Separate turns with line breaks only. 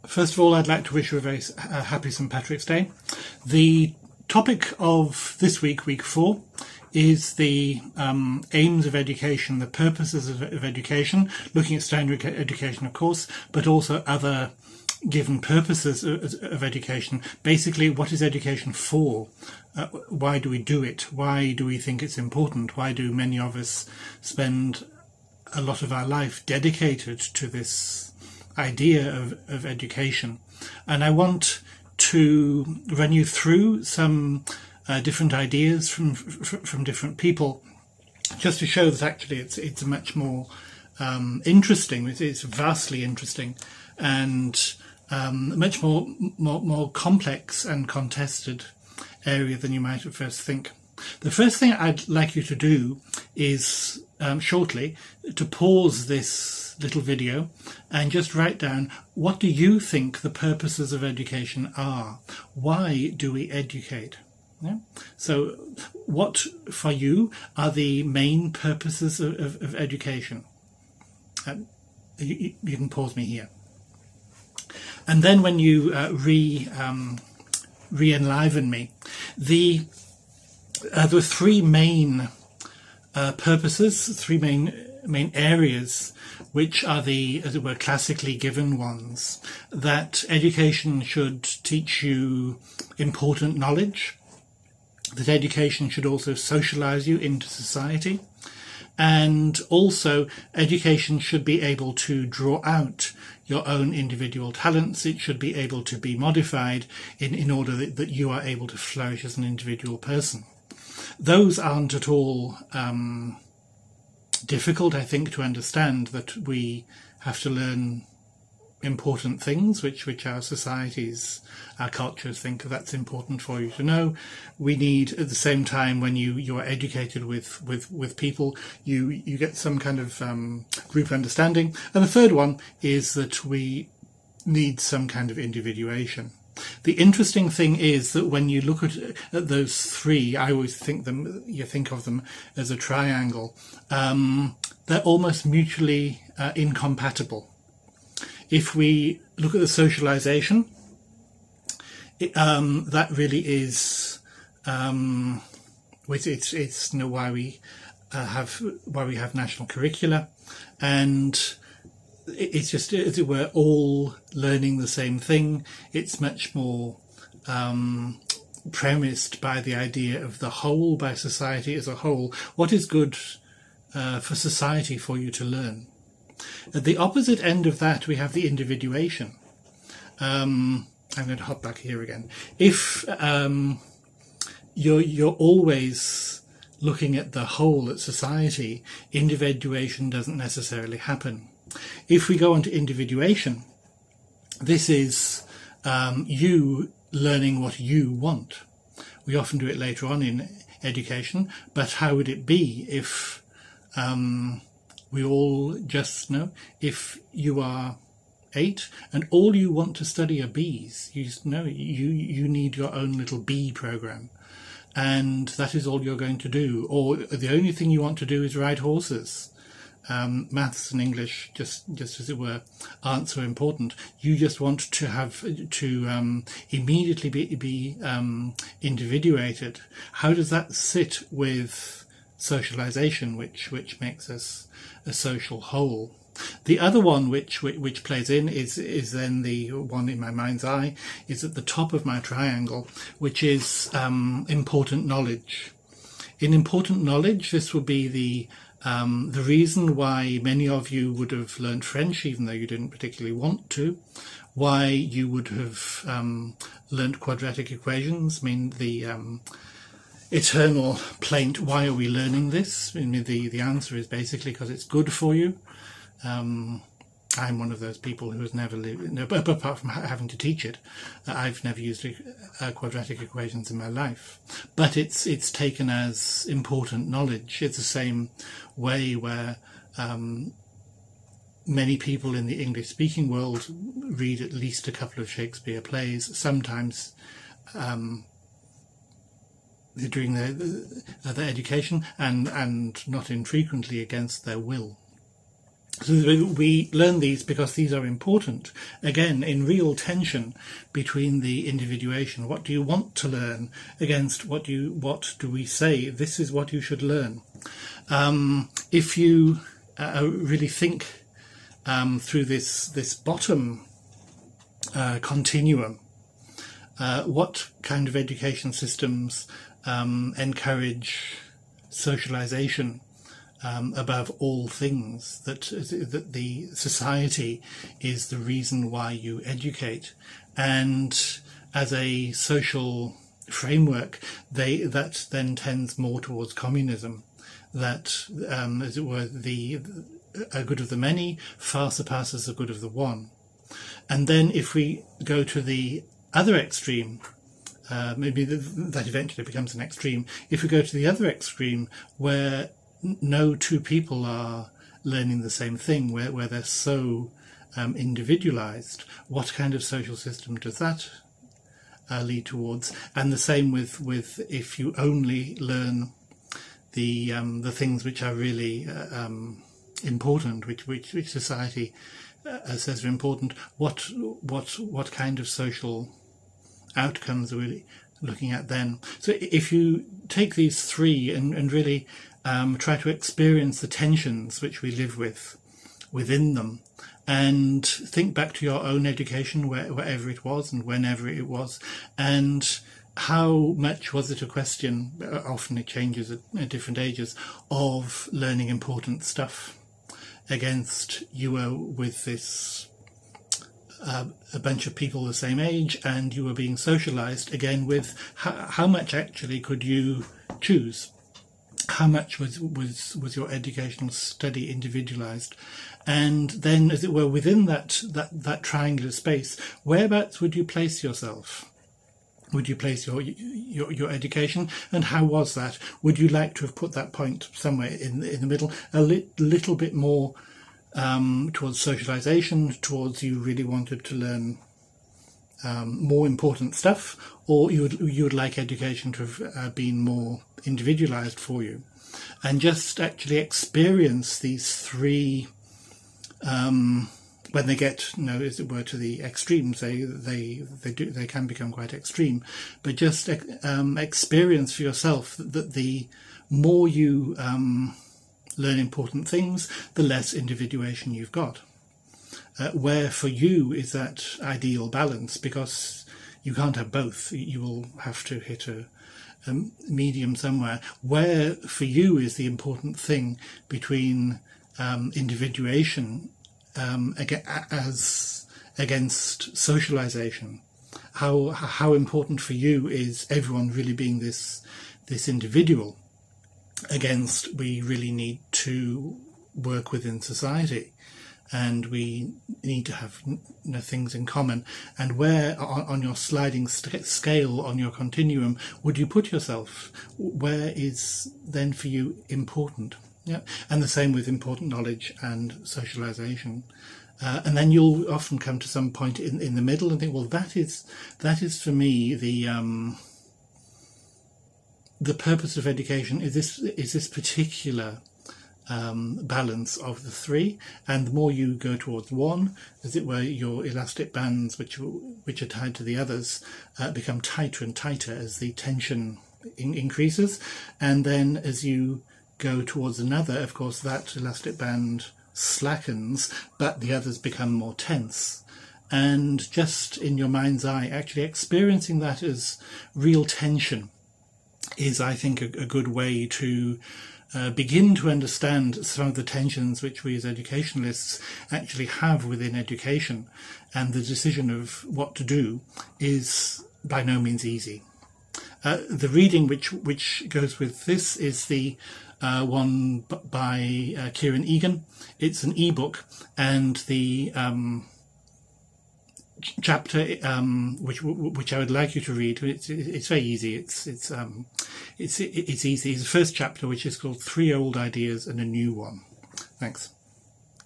First of all, I'd like to wish you a very happy St. Patrick's Day. The topic of this week, week 4, is the aims of education, the purposes of education, looking at standard education, of course, but also other given purposes of education. Basically, what is education for? Why do we do it? Why do we think it's important? Why do many of us spend a lot of our life dedicated to this idea of education? And I want to run you through some different ideas from different people, just to show that actually it's much more interesting. It's vastly interesting and much more complex and contested area than you might at first think. The first thing I'd like you to do is shortly to pause this little video and just write down, what do you think the purposes of education are? Why do we educate? Yeah? So what for you are the main purposes of education? You can pause me here. And then when you re-enliven me, there are three main purposes, three main areas, which are the, as it were, classically given ones. That education should teach you important knowledge, that education should also socialize you into society, and also education should be able to draw out your own individual talents. It should be able to be modified in order that you are able to flourish as an individual person. Those aren't at all difficult, I think, to understand, that we have to learn important things which our societies, our cultures think that's important for you to know. We need, at the same time, when you are educated with people, you get some kind of group understanding. And the third one is that we need some kind of individuation. The interesting thing is that when you look at those three, I always think you think of them as a triangle. They're almost mutually incompatible. If we look at the socialization, that really is it's why we have national curricula, and it's just, as it were, all learning the same thing. It's much more premised by the idea of the whole, by society as a whole. What is good for society for you to learn? At the opposite end of that, we have the individuation. I'm going to hop back here again. If you're always looking at the whole, at society, individuation doesn't necessarily happen. If we go on to individuation, this is you learning what you want. We often do it later on in education, but how would it be if we all just know, if you are 8 and all you want to study are bees, you just know you need your own little bee program, and that is all you're going to do. Or the only thing you want to do is ride horses. Maths and English, just as it were, aren't so important. You just want to have to immediately be individuated. How does that sit with socialization, which makes us a social whole? The other one which plays in is then the one in my mind's eye, is at the top of my triangle, which is important knowledge. In important knowledge, this would be the reason why many of you would have learned French, even though you didn't particularly want to, why you would have learned quadratic equations. I mean, the eternal plaint, why are we learning this? I mean, the answer is basically because it's good for you. I'm one of those people who has never lived, apart from having to teach it, I've never used quadratic equations in my life. But it's taken as important knowledge. It's the same way where many people in the English-speaking world read at least a couple of Shakespeare plays, sometimes during their education, and not infrequently against their will. So we learn these because these are important. Again, in real tension between the individuation. What do you want to learn against what do we say? This is what you should learn. If you really think through this bottom continuum, what kind of education systems encourage socialization above all things, that the society is the reason why you educate, and as a social framework that then tends more towards communism, that as it were the good of the many far surpasses the good of the one. And then if we go to the other extreme, maybe that eventually becomes an extreme. If we go to the other extreme, where no two people are learning the same thing, where they're so individualized, what kind of social system does that lead towards? And the same with if you only learn the things which are really important, which society says are important. What kind of social outcomes are we looking at then? So if you take these three and really try to experience the tensions which we live with within them, and think back to your own education, wherever it was and whenever it was, and how much was it a question, often it changes at different ages, of learning important stuff against you were with this a bunch of people the same age, and you were being socialized again with how much actually could you choose? How much was your educational study individualized? And then, as it were, within that triangular space, whereabouts would you place yourself? Would you place your education, and how was that? Would you like to have put that point somewhere in the middle, a little bit more towards socialization, towards you really wanted to learn more important stuff, or you would like education to have been more individualized for you? And just actually experience these three, when they get, as it were, to the extremes, they can become quite extreme. But just experience for yourself that the more you learn important things, the less individuation you've got. Where for you is that ideal balance, because you can't have both. You will have to hit a medium somewhere. Where for you is the important thing between individuation as against socialization? How important for you is everyone really being this individual against we really need to work within society, and we need to have things in common? And where on your sliding scale, on your continuum, would you put yourself? Where is then for you important? Yeah, and the same with important knowledge and socialization. And then you'll often come to some point in the middle and think, well, that is for me the purpose of education. Is this particular balance of the three, and the more you go towards one, as it were, your elastic bands which are tied to the others become tighter and tighter as the tension increases, and then as you go towards another, of course, that elastic band slackens, but the others become more tense. And just in your mind's eye, actually experiencing that as real tension is, I think, a good way to begin to understand some of the tensions which we as educationalists actually have within education. And the decision of what to do is by no means easy. The reading which goes with this is the one by Kieran Egan. It's an ebook, and the chapter which I would like you to read. It's very easy. It's easy. It's the first chapter, which is called 3 Old Ideas and a New One. Thanks.